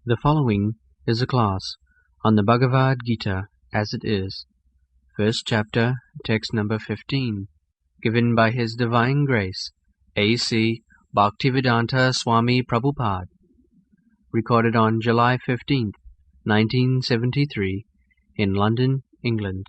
The following is a class on the Bhagavad Gita as it is, first chapter, text number 15, given by His Divine Grace, A.C. Bhaktivedanta Swami Prabhupada, recorded on July 15th, 1973, in London, England.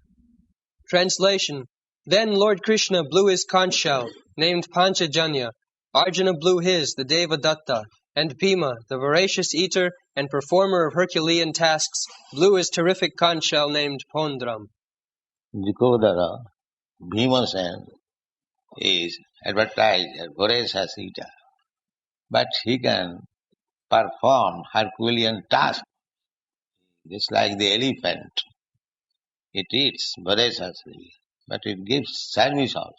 Translation. Then Lord Krishna blew his conch shell, named Panchajanya. Arjuna blew his, the Devadatta, and Bhima, the voracious eater and performer of Herculean tasks, blew his terrific conch shell named Pondram. Dikodara, Bhimasen, is advertised as voracious eater, but he can perform Herculean tasks, just like the elephant. It eats voraciously, but it gives service also.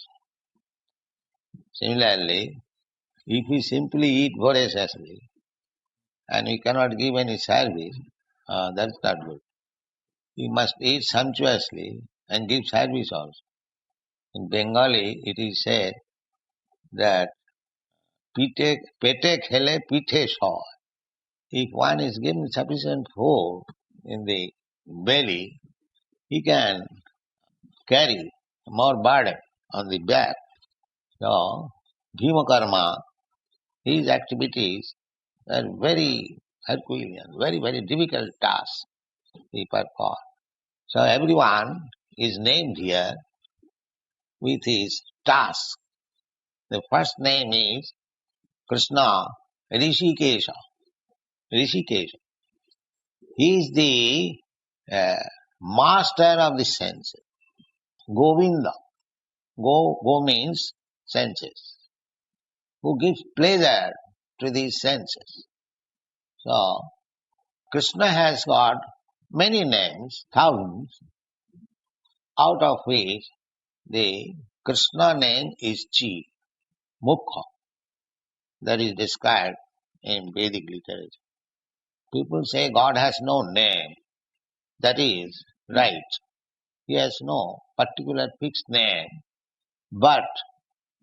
Similarly, if we simply eat voraciously and we cannot give any service, that's not good. We must eat sumptuously and give service also. In Bengali, it is said that pete khele pite soy. If one is given sufficient food in the belly, he can carry more burden on the back. So, Bhima Karma, his activities are very Herculean, very, very difficult tasks he performs. So everyone is named here with his task. The first name is Krishna Rishikesha. Rishikesha. He is the master of the senses. Govinda. Go means senses. Who gives pleasure to these senses. So, Krishna has got many names, thousands, out of which the Krishna name is Chi, Mukha. That is described in Vedic literature. People say God has no name. That is right. He has no particular fixed name, but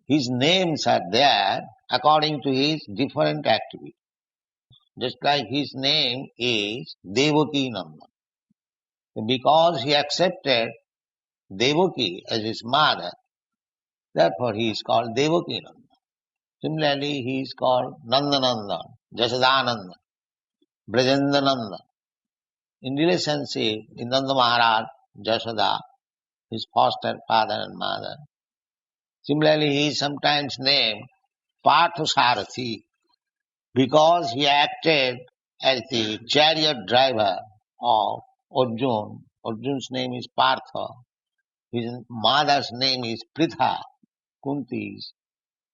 his names are there according to his different activities. Just like his name is Devaki Nanda. Because he accepted Devaki as his mother, therefore he is called Devaki Nanda. Similarly, he is called Nandananda, Jasadananda, Brajendananda. In relationship with Nanda Maharaj, Jasada, his foster father and mother. Similarly, he is sometimes named Parthasarathi because he acted as the chariot driver of Arjuna. Arjuna's name is Partha. His mother's name is Pritha, Kunti's.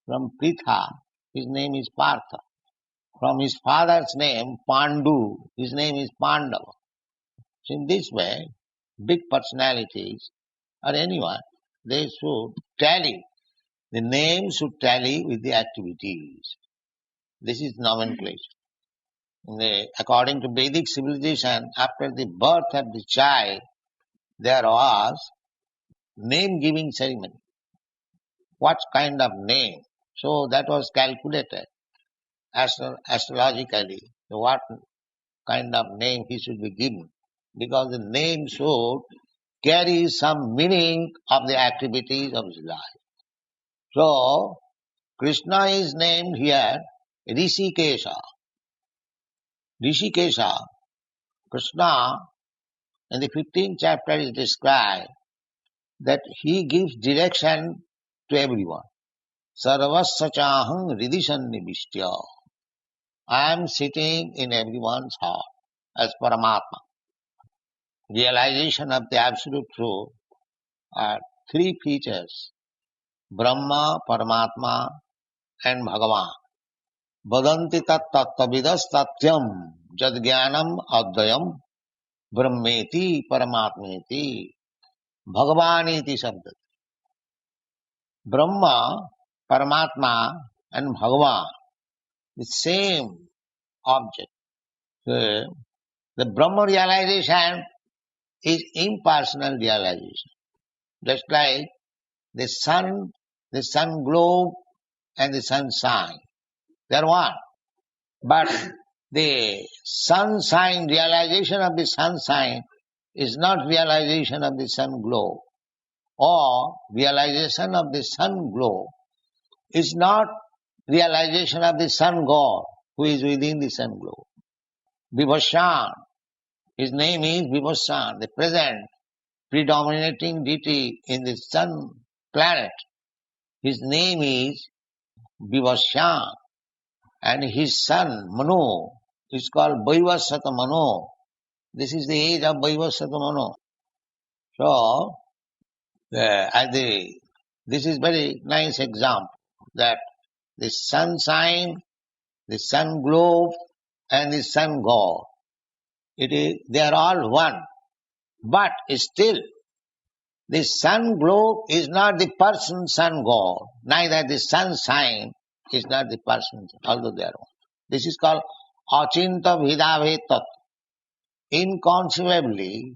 From Pritha, his name is Partha. From his father's name, Pandu, his name is Pandava. So in this way, big personalities or anyone, they should tally. The name should tally with the activities. This is nomenclature. According to Vedic civilization, after the birth of the child, there was name-giving ceremony. What kind of name? So that was calculated astrologically, what kind of name he should be given. Because the name should carry some meaning of the activities of his life. So, Krishna is named here Rishikesha. Rishikesha, Krishna, in the 15th chapter is described that he gives direction to everyone. Sarvasachaham ridisannivistya. I am sitting in everyone's heart as Paramatma. Realization of the absolute truth are three features: Brahma, Paramatma, and Bhagavan. Vadanti tat tattvavidas tatyam jad jnanam advayam brahmeti paramatmeti bhagavaniti sabdati. Brahma, Paramatma, and Bhagavan, the same object. The Brahma realization is impersonal realization. Just like the sun globe and the sun shine. They are one. But The sun-sign, realization of the sun-sign is not realization of the sun glow, or realization of the sun glow is not realization of the sun god who is within the sun glow. Vibhashan, his name is Vibhashan, the present predominating deity in the sun planet. His name is Vibhashan, and his son Manu is called Vaivasata Manu. This is the age of Vaivasata Manu. So, this is very nice example that the sun sign, the sun globe, and the sun god, they are all one. But still, the sun globe is not the person sun god, neither the sun sign is not the person, although they are one. This is called Achinta Bhedabhe Tattva. Inconceivably,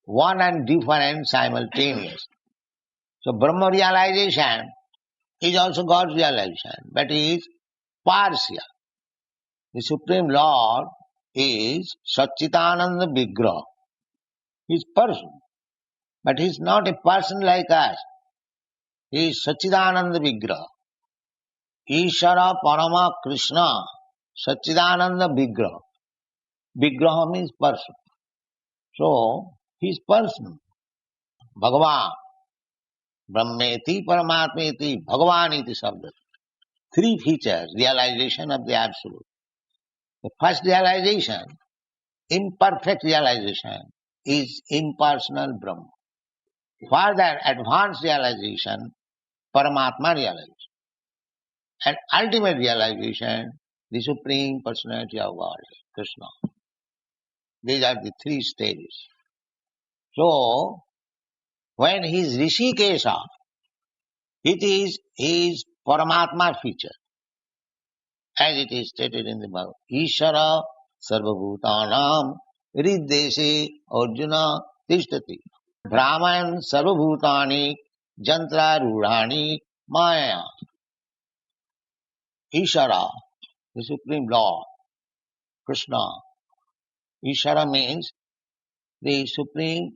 one and different simultaneous. So Brahma realization is also God's realization, but it is partial. The Supreme Lord is Satchitananda Vigraha. He is person, but he is not a person like us. He is Satchitananda Vigraha. Ishara Parama Krishna, Satchitananda Vigraha. Vigraha means person. So, he is person. Bhagavan, Brahmeti Paramatmeti, Bhagavan iti sabda. Three features, realization of the Absolute. The first realization, imperfect realization, is impersonal Brahma. Further advanced realization, Paramatma realization. And ultimate realization, the Supreme Personality of God, Krishna. These are the three stages. So, when he is Rishikesha, it is his Paramatma feature, as it is stated in the Bhagavad. Ishara Sarvabhutanam Riddese Arjuna Tishtati. Brahman Sarvabhutani Jantra Rudhani Maya. Ishara, the Supreme Lord, Krishna. Ishara means the Supreme,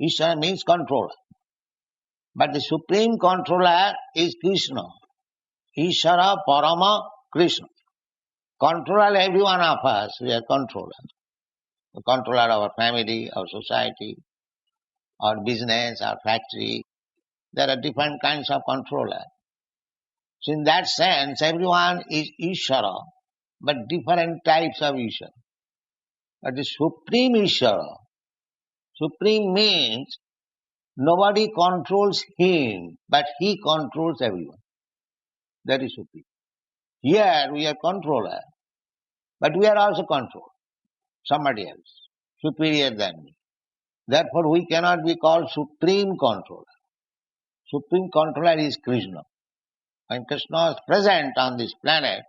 Ishara means controller. But the Supreme Controller is Krishna. Ishara Parama Krishna. Controller every one of us, we are controller. The controller of our family, our society, our business, our factory. There are different kinds of controller. So in that sense, everyone is Ishara, but different types of Ishara. But the Supreme Ishara, Supreme means nobody controls him, but he controls everyone. That is Supreme. Here we are controller, but we are also controlled. Somebody else, superior than me. Therefore we cannot be called Supreme Controller. Supreme Controller is Krishna. When Krishna is present on this planet,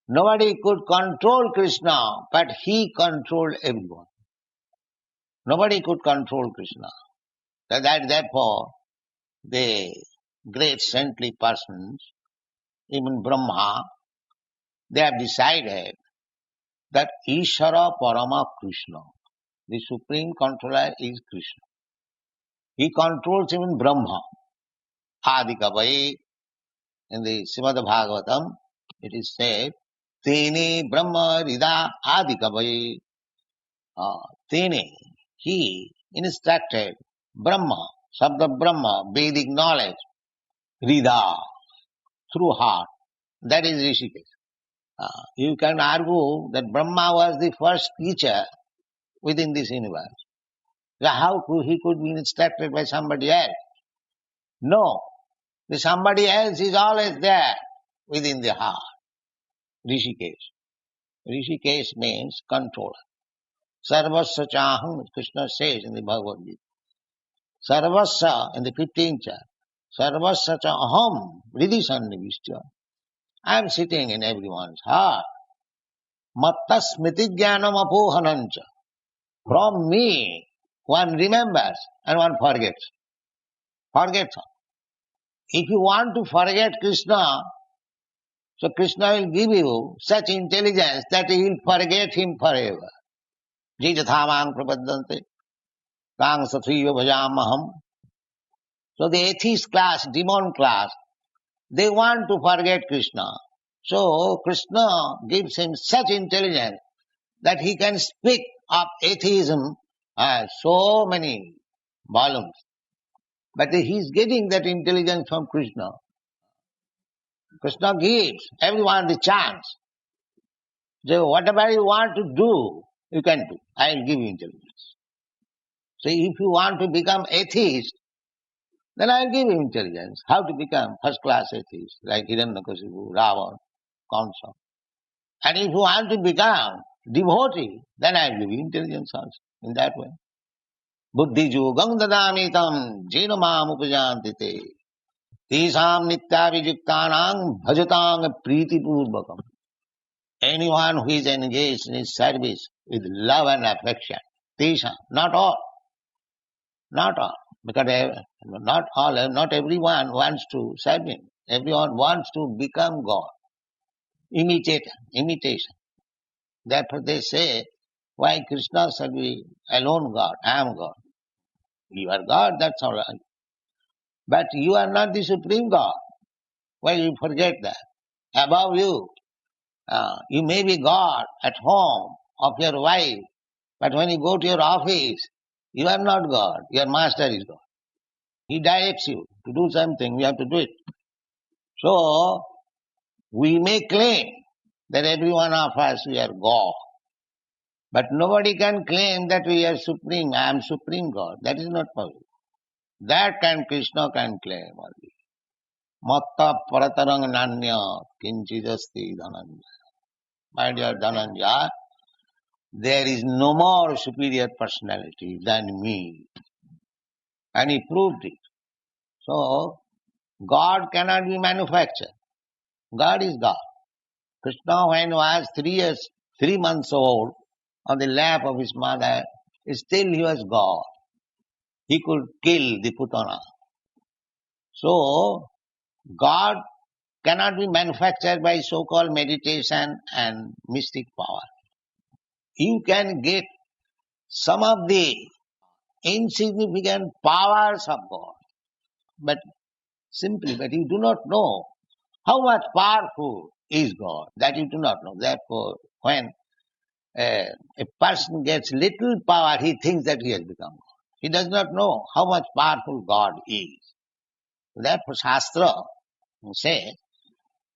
nobody could control Krishna, but he controlled everyone. Nobody could control Krishna. Therefore, the great saintly persons, even Brahma, they have decided that Ishara Parama Krishna, the Supreme Controller is Krishna. He controls even Brahma. Adikavai, in the Srimad Bhagavatam, it is said, Tene Brahma Rida Adikavai. Tene, he instructed Brahma, Sabda Brahma, Vedic knowledge, Rida, through heart. That is Rishikesh. You can argue that Brahma was the first teacher within this universe. How he could be instructed by somebody else? No. The somebody else is always there within the heart. Rishikesh. Rishikesh means controller. Sarvasya chaham, Krishna says in the Bhagavad Gita. Sarvasya, in the 15th chapter. Sarvasya chaham, Riddhi Sannivishya. I am sitting in everyone's heart. Matta smriti jnanam apohanancha. From me, one remembers and one forgets. Forgets. If you want to forget Krishna, So Krishna will give you such intelligence that you will forget him forever. Jijathamang prapaddante, tang sathriva bhajamaham. So the atheist class, demon class, they want to forget Krishna. So Krishna gives him such intelligence that he can speak of atheism so many volumes. But he is getting that intelligence from Krishna. Krishna gives everyone the chance. So whatever you want to do, you can do. I will give you intelligence. So if you want to become atheist, then I will give you intelligence. How to become first class atheist, like Hiranyakashipu, Ravan, Kamsa. And if you want to become devotee, then I will give you intelligence also in that way. Buddhi yogam dadamitam jena mam upajantite. Tesam nityavijuktanang bhajatam priti purvakam. Anyone who is engaged in his service with love and affection, tesam, not all, because not everyone wants to serve him. Everyone wants to become God. Imitation. Therefore they say, why Krishna shall be alone God? I am God. You are God, that's all right. But you are not the supreme God. Why you forget that? Above you, you may be God at home of your wife, but when you go to your office, you are not God. Your master is God. He directs you to do something, you have to do it. So, we may claim that every one of us, we are God. But nobody can claim that we are supreme, I am supreme God. That is not possible. That Krishna can claim only. Matta paratarang nanya kinchidasti dhananja. My dear Dhananja, there is no more superior personality than me. And he proved it. So, God cannot be manufactured. God is God. Krishna, when he was 3 months old, on the lap of his mother, still he was God. He could kill the Putana. So, God cannot be manufactured by so-called meditation and mystic power. You can get some of the insignificant powers of God, but you do not know how much powerful is God, that you do not know. Therefore, when a person gets little power, he thinks that he has become God. He does not know how much powerful God is. Therefore, Shastra says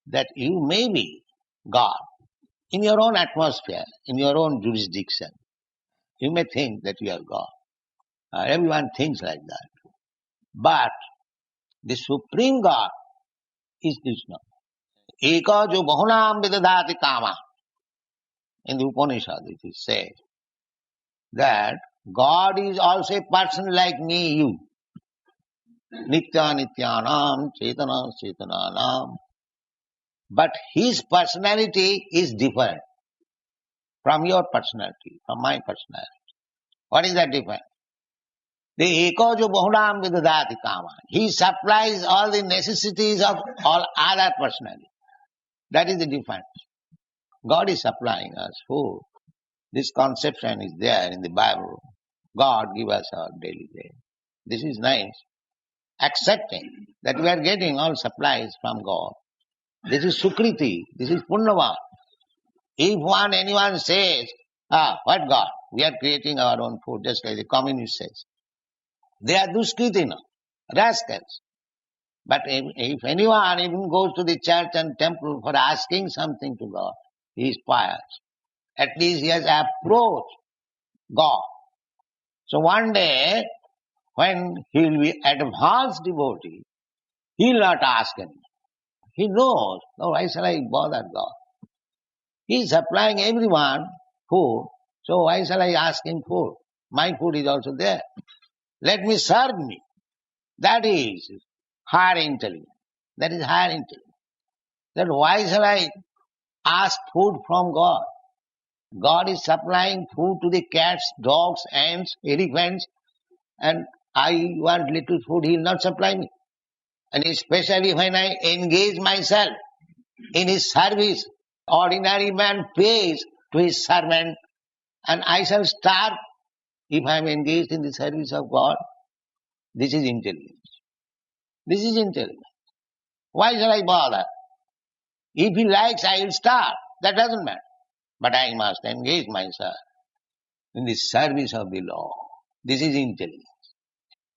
that you may be God in your own atmosphere, in your own jurisdiction. You may think that you are God. Everyone thinks like that. But the Supreme God is Krishna. Eka jo bahunam vidadati kama. In the Upanishad it is said that God is also a person like me, you. Nitya nityanam, chetana chetananam. But his personality is different from your personality, from my personality. What is that difference? The eko jo bahunam vidadati kama. He supplies all the necessities of all other personalities. That is the difference. God is supplying us food. This conception is there in the Bible. God give us our daily bread. This is nice. Accepting that we are getting all supplies from God. This is Sukriti. This is Punnava. If anyone says, what God? We are creating our own food, just like the communist says. They are Duskritina, rascals. But if anyone even goes to the church and temple for asking something to God, he is pious. At least he has approached God. So one day, when he will be advanced devotee, he will not ask anything. He knows, no, why shall I bother God? He is supplying everyone food, so why shall I ask him food? My food is also there. Let me serve me. That is higher intelligence. That is higher intelligence. Then why shall I ask food from God? God is supplying food to the cats, dogs, ants, elephants, and I want little food, he will not supply me. And especially when I engage myself in his service. Ordinary man pays to his servant, and I shall starve if I am engaged in the service of God. This is intelligence. This is intelligence. Why shall I bother? If he likes, I will starve. That doesn't matter. But I must engage myself in the service of the law. This is intelligence.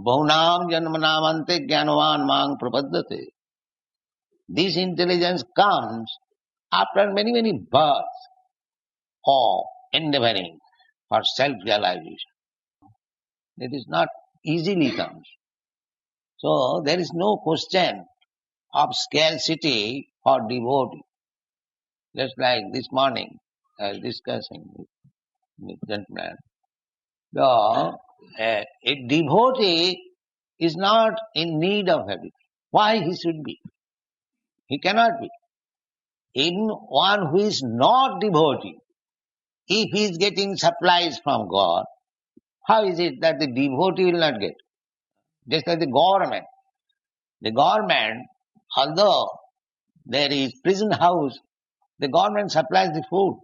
Bahunam janmanamante jnanavan mang prapaddate. This intelligence comes after many, many births of endeavoring for self-realization. It is not easily comes. So there is no question of scarcity for devotee. Just like this morning, I was discussing with gentleman. So, a devotee is not in need of everything. Why he should be? He cannot be. Even one who is not devotee, if he is getting supplies from God, how is it that the devotee will not get? Just like the government. The government, although there is prison house, the government supplies the food.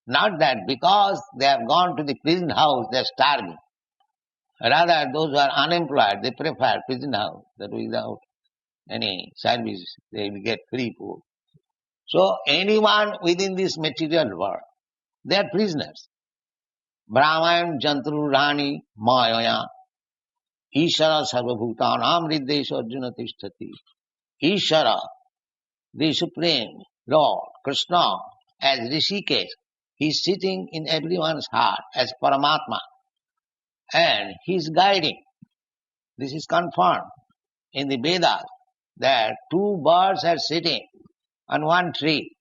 Not that because they have gone to the prison house, they are starving. Rather, those who are unemployed, they prefer prison house, that without any service, they will get free food. So, anyone within this material world, they are prisoners. Brahman, Jantru, Rani, Mayaya, Ishara, Sarvabhutanam, Riddesha, Arjuna, Tishtati. Ishara, the Supreme Lord, Krishna, as Rishikesh, he is sitting in everyone's heart as Paramatma, and he is guiding. This is confirmed in the Vedas that two birds are sitting on one tree.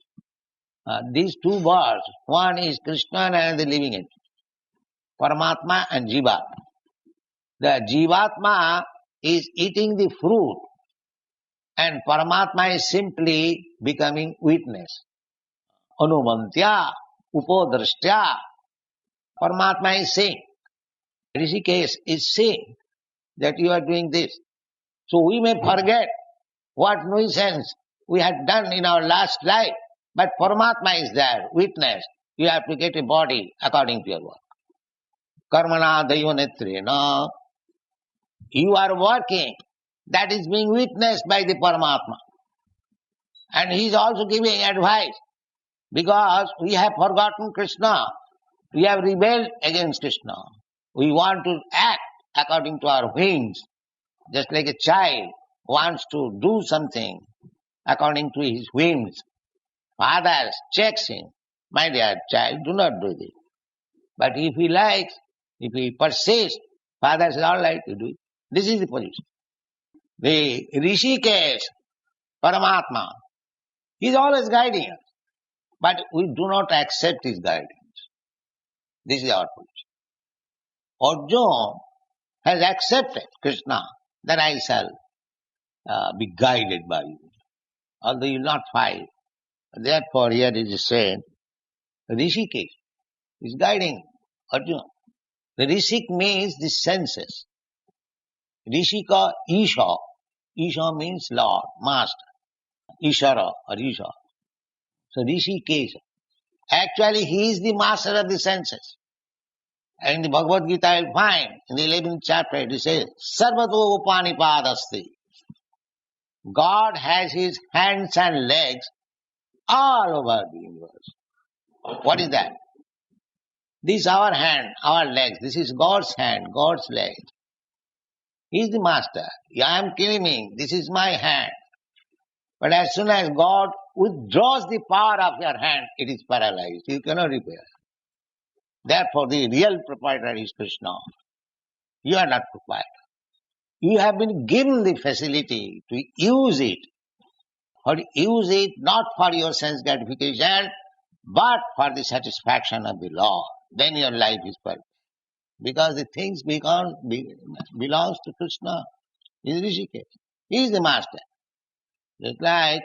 These two birds, one is Krishna and another living entity, Paramatma and Jivatma. The Jivatma is eating the fruit and Paramatma is simply becoming witness. Anumantya, upodrashtya. Paramatma is saying, Rishikesh is saying that you are doing this. So we may forget what nuisance we had done in our last life, but Paramatma is there, witness. You have to get a body according to your work. Karmana daivanetrena. You are working. That is being witnessed by the Paramatma. And he is also giving advice. Because we have forgotten Krishna. We have rebelled against Krishna. We want to act according to our whims. Just like a child wants to do something according to his whims. Father checks him. My dear child, do not do this. But if he likes, if he persists, father says, all right, you do it. This is the position. The Rishikesh, Paramatma, he is always guiding us. But we do not accept his guidance. This is our position. Arjuna has accepted Krishna, that I shall be guided by you. Although you will not fight. Therefore here it is said, Rishikesh is guiding Arjuna. The Rishik means the senses. Rishika, Isha. Isha means Lord, Master. Ishara or Isha. So Rishikesh. Actually he is the master of the senses. And in the Bhagavad Gita you will find, in the 11th chapter it says, Sarvato Upanipadasti. God has his hands and legs all over the universe. What is that? This is our hand, our legs. This is God's hand, God's leg. He is the master. I am claiming this is my hand. But as soon as God withdraws the power of your hand, it is paralyzed. You cannot repair. Therefore, the real proprietor is Krishna. You are not proprietor. You have been given the facility to use it. Or use it not for your sense gratification, but for the satisfaction of the Lord. Then your life is perfect. Because the things belongs to Krishna. He is Rishikesh. He is the master. Just like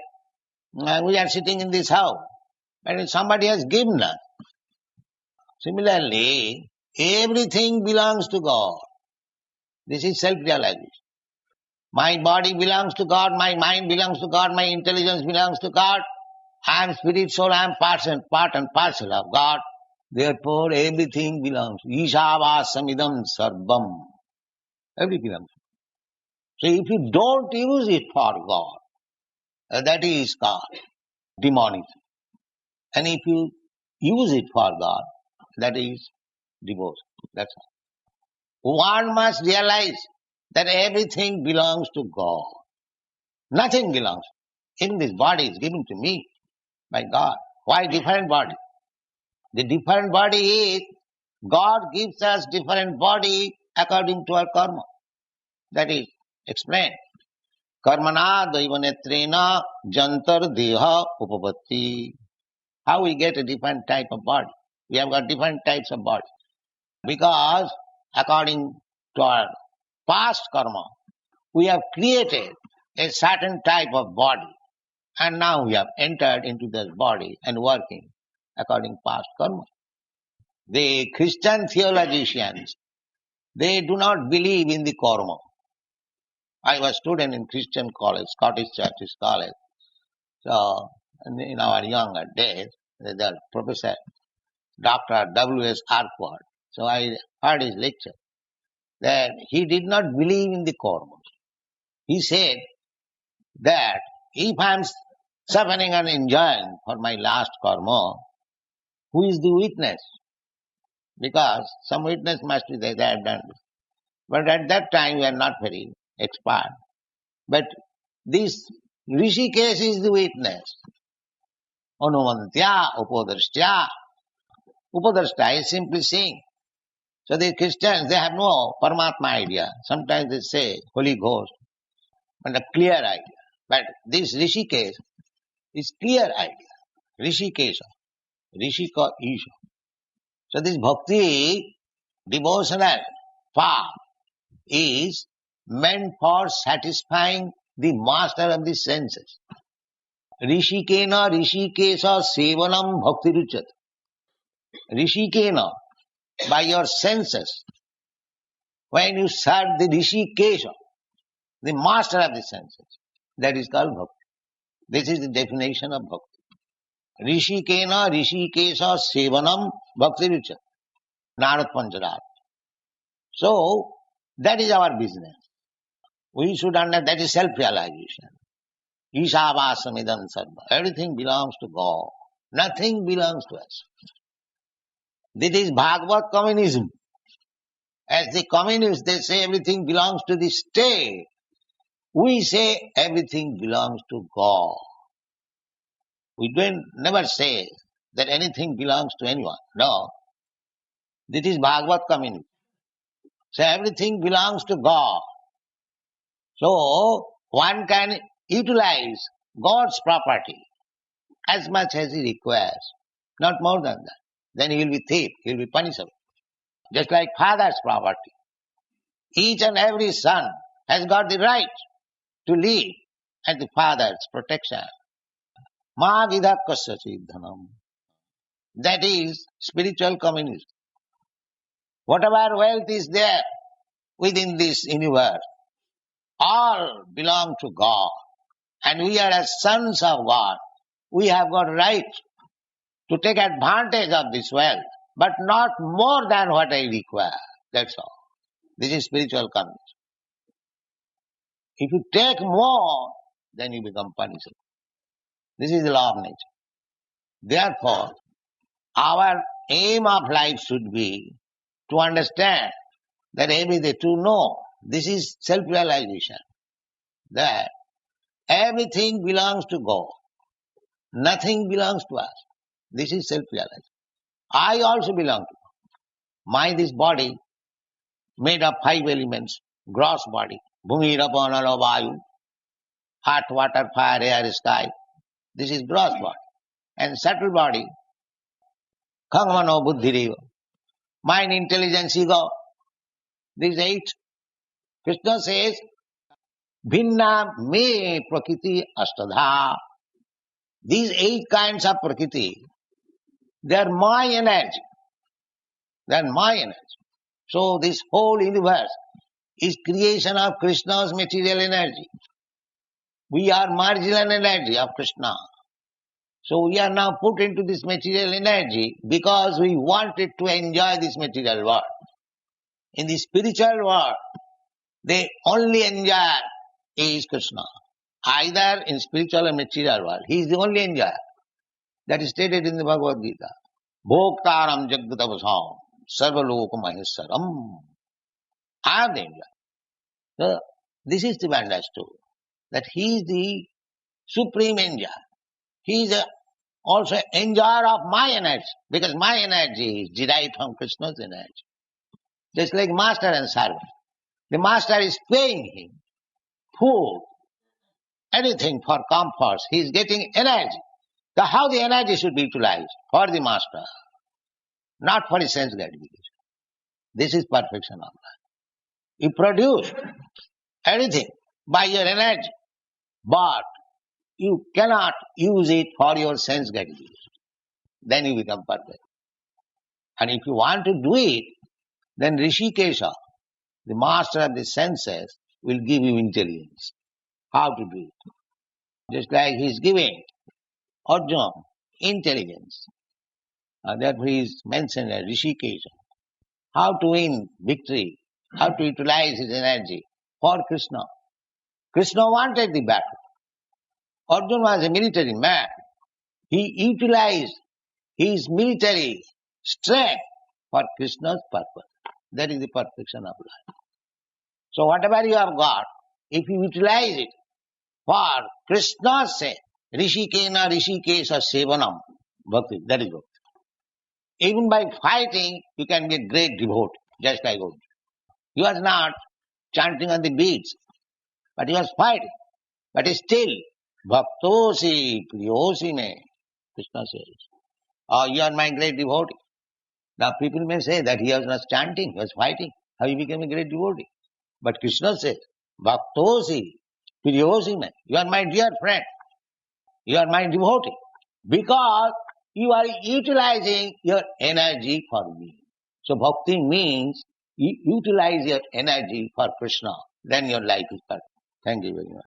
we are sitting in this house, and somebody has given us. Similarly, everything belongs to God. This is self-realization. My body belongs to God, my mind belongs to God, my intelligence belongs to God. I am spirit soul, I am part and parcel of God. Therefore everything belongs. Ishavāsamidam sarvam. Everything belongs. So if you don't use it for God, that is called demonism. And if you use it for God, that is devotion. That's all. One must realize that everything belongs to God. Nothing belongs. Even this body is given to me by God. Why different body? The different body is, God gives us different body according to our karma. That is explained. Karmana daivanetrena jantar deha upapatti. How we get a different type of body? We have got different types of body. Because according to our past karma, we have created a certain type of body. And now we have entered into this body and working according to past karma. The Christian theologians, they do not believe in the karma. I was a student in Christian college, Scottish Churches College. So, in our younger days, the professor, Dr. W.S. Arkward, so I heard his lecture, that he did not believe in the karma. He said that if I am suffering and enjoying for my last karma, who is the witness? Because some witness must be there, they have done this. But at that time we are not very expert. But this Rishikesh is the witness. Anumantya, upadrashtya. Upadrashta is simply seeing. So the Christians, they have no Paramatma idea. Sometimes they say Holy Ghost, and a clear idea. But this Rishikesh is clear idea. Rishikesha, Rishika Isha. So this bhakti, devotional path, is meant for satisfying the master of the senses. Rishikena Rishikesha Sevanam Bhakti Ruchat. Rishikena, by your senses, when you serve the Rishikesha, the master of the senses, that is called Bhakti. This is the definition of Bhakti. Rishikena Rishikesha Sevanam Bhakti Ruchat. Narad Pancharat. So, that is our business. We should understand that is self-realization. Ishavāsamidam sarva. Everything belongs to God. Nothing belongs to us. This is Bhagavad communism. As the communists, they say everything belongs to the state. We say everything belongs to God. We never say that anything belongs to anyone. No. This is Bhagavad communism. So everything belongs to God. So one can utilize God's property as much as he requires, not more than that. Then he will be thief, he will be punishable. Just like father's property. Each and every son has got the right to live at the father's protection. Ma vidhakkasya siddhanam. That is spiritual communism. Whatever wealth is there within this universe, all belong to God. And we are as sons of God. We have got right to take advantage of this wealth, but not more than what I require. That's all. This is spiritual communism. If you take more, then you become punishable. This is the law of nature. Therefore, our aim of life should be to understand that everything, to know, this is self-realization, that everything belongs to God. Nothing belongs to us. This is self-realization. I also belong to God. This body, made of 5 elements, gross body, bhumi, rapa, nala, vayu, heart, water, fire, air, sky. This is gross body. And subtle body, khamano, buddhi, deva. Mind, intelligence, ego. These 8. Krishna says, bhinna me prakriti ashtadha. These 8 kinds of prakriti, they are my energy. They are my energy. So this whole universe is creation of Krishna's material energy. We are marginal energy of Krishna. So we are now put into this material energy because we wanted to enjoy this material world. In the spiritual world, the only enjoyer is Krishna. Either in spiritual or material world, he is the only enjoyer. That is stated in the Bhagavad Gita. Bhoktaram jagatavasam sarvaloka maheswaram. I am the enjoyer. So this is to be understood, that he is the supreme enjoyer. He is also enjoyer of my energy, because my energy is derived from Krishna's energy. Just like master and servant. The master is paying him food, anything for comforts. He is getting energy. So how the energy should be utilized? For the master, not for his sense gratification. This is perfection of life. You produce anything by your energy, but you cannot use it for your sense gratification. Then you become perfect. And if you want to do it, then Rishikesha, the master of the senses, will give you intelligence. How to do it. Just like he is giving Arjuna intelligence. Therefore he is mentioned as Rishikesha. How to win victory, how to utilize his energy for Krishna. Krishna wanted the battle. Arjuna was a military man. He utilized his military strength for Krishna's purpose. That is the perfection of life. So whatever you have got, if you utilize it for Krishna's sake, Rishikena Rishikesha Sevanam, bhakti, that is bhakti. Even by fighting, you can be a great devotee, just like Arjuna. He was not chanting on the beats, but he was fighting. But still, Bhaktosi Priyosi me, Krishna says, oh, you are my great devotee. Now people may say that he was not chanting, he was fighting. How he became a great devotee? But Krishna says, Bhaktosi Priyosi me, you are my dear friend. You are my devotee. Because you are utilizing your energy for me. So bhakti means you utilize your energy for Krishna. Then your life is perfect. Thank you very much.